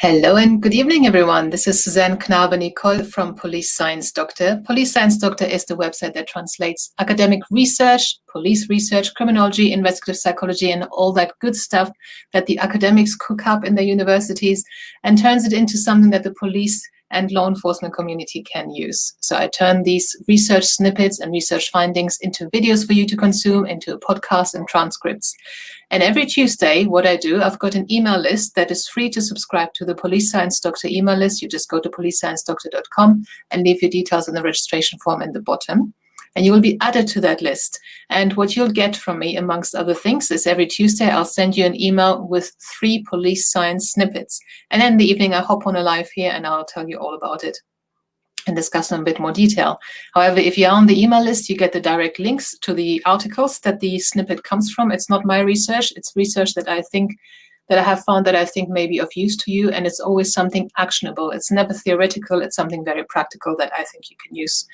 Hello and good evening, everyone. This is Suzanne Knabe-Nicole from Police Science Doctor. Police Science Doctor is the website that translates academic research, police research, criminology, investigative psychology, and all that good stuff that the academics cook up in their universities and turns it into something that the police and law enforcement community can use. So I turn these research snippets and research findings into videos for you to consume, into podcasts and transcripts. And every Tuesday, what I do, I've got an email list that is free to subscribe to the Police Science Doctor email list. You just go to policesciencedoctor.com and leave your details in the registration form in the bottom. And you will be added to that list. And what you'll get from me, amongst other things, is every Tuesday I'll send you an email with 3 police science snippets. And then in the evening I hop on a live here and I'll tell you all about it and discuss in a bit more detail. However, if you're on the email list, you get the direct links to the articles that the snippet comes from. It's not my research, it's research that I have found that I think may be of use to you, and it's always something actionable. It's never theoretical, it's something very practical that I think you can use.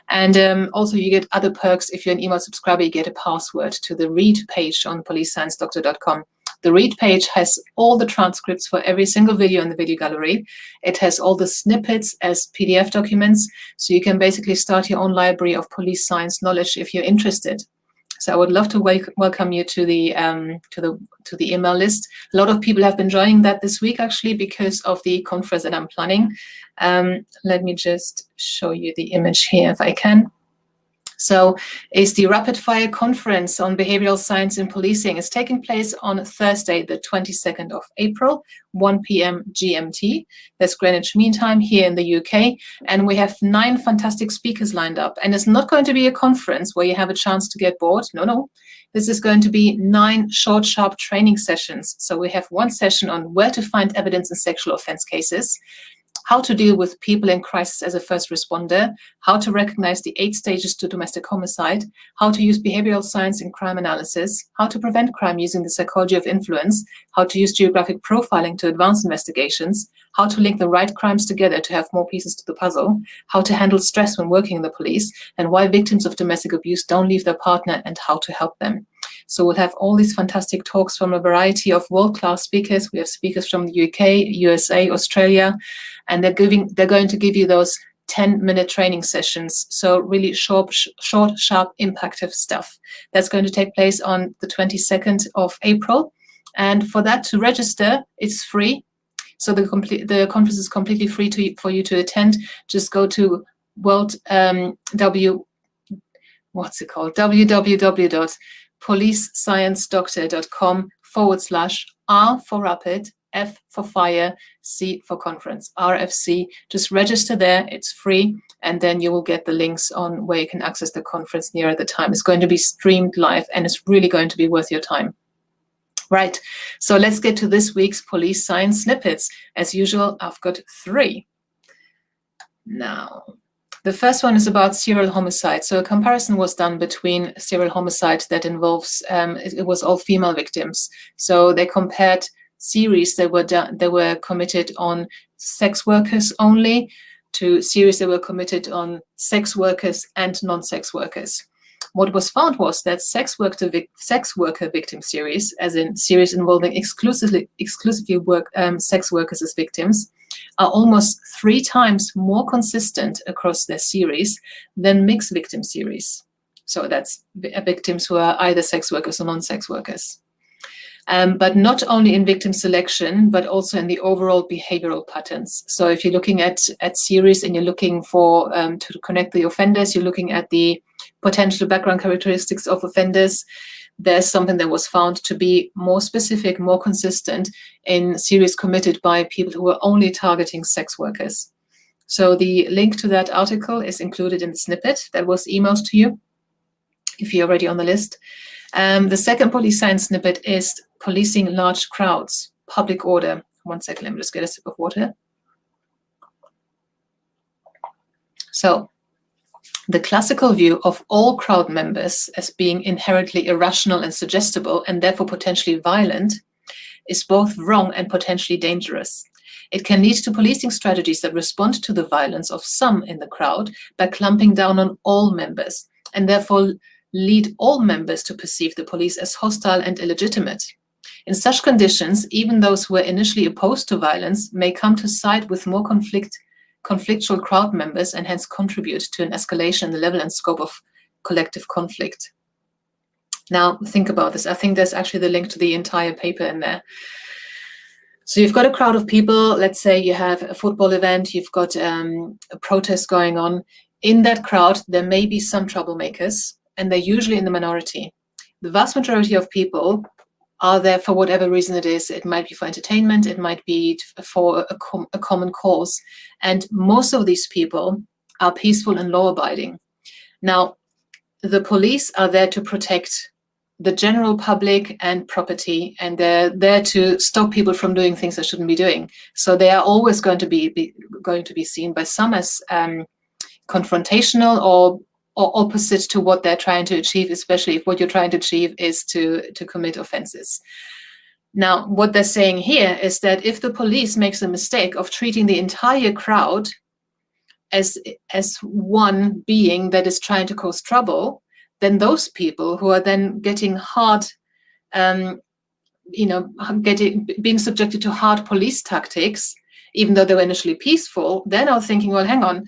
And also you get other perks. If you're an email subscriber, you get a password to the read page on policesciencedoctor.com. The read page has all the transcripts for every single video in the video gallery. It has all the snippets as PDF documents, so you can basically start your own library of police science knowledge if you're interested. So I would love to welcome you to the email list. A lot of people have been joining that this week, actually, because of the conference that I'm planning. Let me just show you the image here if I can. So it's the Rapid Fire Conference on Behavioral Science in Policing. It's taking place on Thursday, the 22nd of April, 1 p.m. GMT. That's Greenwich Mean Time here in the UK. And we have 9 fantastic speakers lined up. And it's not going to be a conference where you have a chance to get bored. No. This is going to be 9 short, sharp training sessions. So we have one session on where to find evidence in sexual offense cases, how to deal with people in crisis as a first responder, how to recognize the 8 stages to domestic homicide, how to use behavioral science in crime analysis, how to prevent crime using the psychology of influence, how to use geographic profiling to advance investigations, how to link the right crimes together to have more pieces to the puzzle, how to handle stress when working in the police, and why victims of domestic abuse don't leave their partner and how to help them. So we'll have all these fantastic talks from a variety of world-class speakers. We have speakers from the UK, USA, Australia, and they're going to give you those 10-minute training sessions. So really short, sharp, impactful stuff. That's going to take place on the 22nd of April. And for that, to register, it's free. So the conference is completely free for you to attend. Just go to www.policesciencedoctor.com/R for rapid, F for fire, C for conference, RFC. Just register there, it's free, and then you will get the links on where you can access the conference nearer the time. It's going to be streamed live and it's really going to be worth your time. Right, so let's get to this week's police science snippets. As usual, I've got 3. Now, the first one is about serial homicide. So a comparison was done between serial homicide that involves, it was all female victims. So they compared series that were committed on sex workers only to series that were committed on sex workers and non-sex workers. What was found was that sex worker victim series, as in series involving exclusively sex workers as victims, are almost 3 times more consistent across their series than mixed victim series. So that's victims who are either sex workers or non-sex workers. But not only in victim selection, but also in the overall behavioral patterns. So if you're looking at series and you're looking for to connect the offenders, you're looking at the potential background characteristics of offenders, there's something that was found to be more specific, more consistent in series committed by people who were only targeting sex workers. So the link to that article is included in the snippet that was emailed to you, if you're already on the list. The second police science snippet is policing large crowds, public order. One second, let me just get a sip of water. So, the classical view of all crowd members as being inherently irrational and suggestible and therefore potentially violent is both wrong and potentially dangerous. It can lead to policing strategies that respond to the violence of some in the crowd by clamping down on all members and therefore lead all members to perceive the police as hostile and illegitimate. In such conditions, even those who were initially opposed to violence may come to side with more conflictual crowd members and hence contribute to an escalation in the level and scope of collective conflict. Now, think about this. I think there's actually the link to the entire paper in there. So you've got a crowd of people. Let's say you have a football event, you've got a protest going on. In that crowd, there may be some troublemakers, and they're usually in the minority. The vast majority of people are there for whatever reason it is. It might be for entertainment, it might be for a common cause. And most of these people are peaceful and law-abiding. Now, the police are there to protect the general public and property, and they're there to stop people from doing things they shouldn't be doing. So they are always going to be seen by some as confrontational or opposite to what they're trying to achieve, especially if what you're trying to achieve is to commit offenses. Now, what they're saying here is that if the police makes a mistake of treating the entire crowd as one being that is trying to cause trouble, then those people who are then getting hard, being subjected to hard police tactics, even though they were initially peaceful, they're now thinking, well, hang on,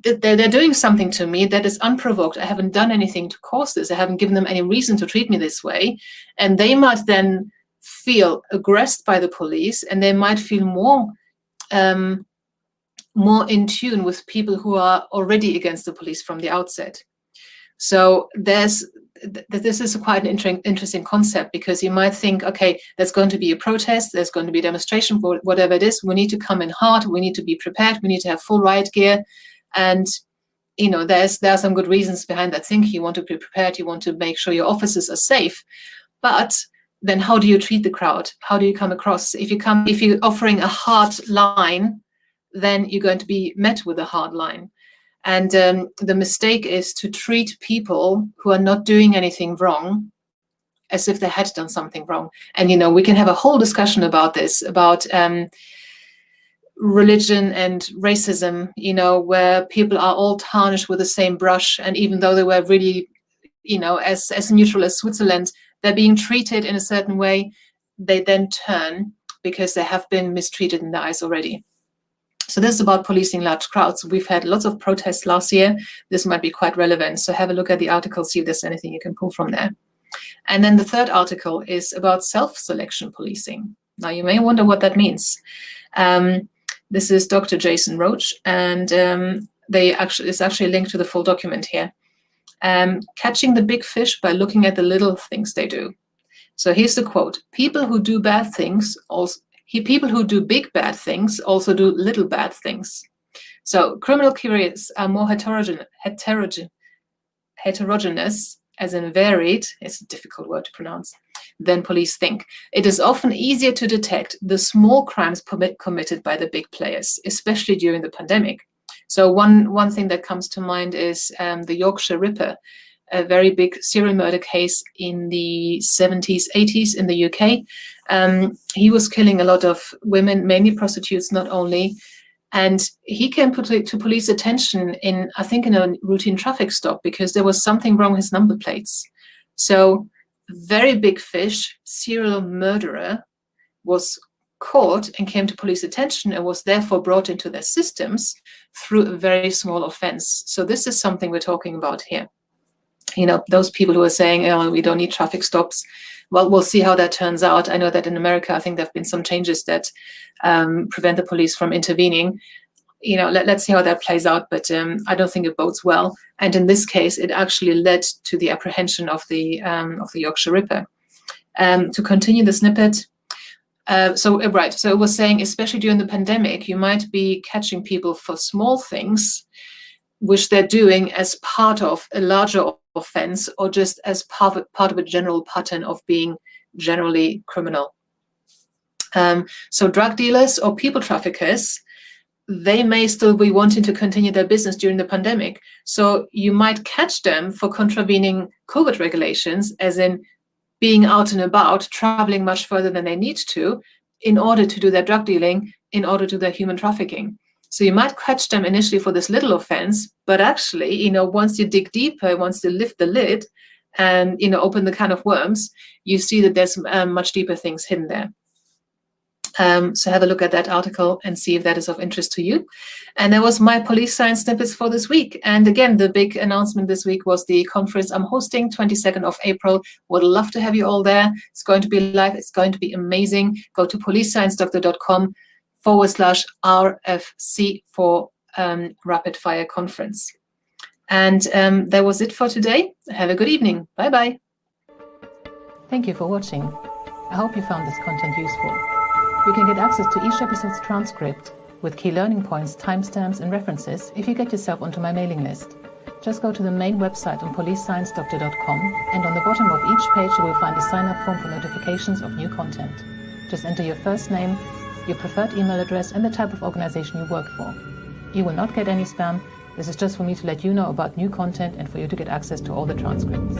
they're doing something to me that is unprovoked. I haven't done anything to cause this. I haven't given them any reason to treat me this way. And they might then feel aggressed by the police, and they might feel more in tune with people who are already against the police from the outset. So this is quite an interesting concept, because you might think, okay, there's going to be a protest, there's going to be a demonstration, for whatever it is. We need to come in hard. We need to be prepared. We need to have full riot gear. And, there are some good reasons behind that thinking. You want to be prepared. You want to make sure your officers are safe. But then how do you treat the crowd? How do you come across? If you're offering a hard line, then you're going to be met with a hard line. And the mistake is to treat people who are not doing anything wrong as if they had done something wrong. And, we can have a whole discussion about this, about religion and racism, where people are all tarnished with the same brush. And even though they were really, as neutral as Switzerland, they're being treated in a certain way, they then turn because they have been mistreated in their eyes already. So this is about policing large crowds. We've had lots of protests last year. This might be quite relevant. So have a look at the article, see if there's anything you can pull from there. And then the third article is about self-selection policing. Now, you may wonder what that means. This is Dr. Jason Roach, and it's actually linked to the full document here. Catching the big fish by looking at the little things they do. So here's the quote: people who do bad things people who do big bad things also do little bad things. So criminal careers are more heterogeneous, as in varied, it's a difficult word to pronounce, than police think. It is often easier to detect the small crimes committed by the big players, especially during the pandemic. So one thing that comes to mind is the Yorkshire Ripper, a very big serial murder case in the 70s, 80s in the UK. He was killing a lot of women, mainly prostitutes, not only. And he came to police attention in a routine traffic stop because there was something wrong with his number plates. So very big fish, serial murderer, was caught and came to police attention and was therefore brought into their systems through a very small offense. So this is something we're talking about here. Those people who are saying, oh, we don't need traffic stops. Well, we'll see how that turns out. I know that in America, I think there have been some changes that prevent the police from intervening. Let's see how that plays out. But I don't think it bodes well. And in this case, it actually led to the apprehension of the Yorkshire Ripper. To continue the snippet. So it was saying, especially during the pandemic, you might be catching people for small things, which they're doing as part of a larger offense or just as part of a general pattern of being generally criminal. So drug dealers or people traffickers, they may still be wanting to continue their business during the pandemic. So you might catch them for contravening COVID regulations, as in being out and about, traveling much further than they need to in order to do their drug dealing, in order to do their human trafficking. So you might catch them initially for this little offense, but actually, once you dig deeper, once you lift the lid, and open the can of worms, you see that there's much deeper things hidden there. So have a look at that article and see if that is of interest to you. And that was my police science snippets for this week. And again, the big announcement this week was the conference I'm hosting, 22nd of April. Would love to have you all there. It's going to be live. It's going to be amazing. Go to policesciencedoctor.com/RFC for Rapid Fire Conference. And that was it for today. Have a good evening. Bye-bye. Thank you for watching. I hope you found this content useful. You can get access to each episode's transcript with key learning points, timestamps, and references if you get yourself onto my mailing list. Just go to the main website on policesciencedoctor.com, and on the bottom of each page you will find a sign-up form for notifications of new content. Just enter your first name, your preferred email address, and the type of organization you work for. You will not get any spam. This is just for me to let you know about new content and for you to get access to all the transcripts.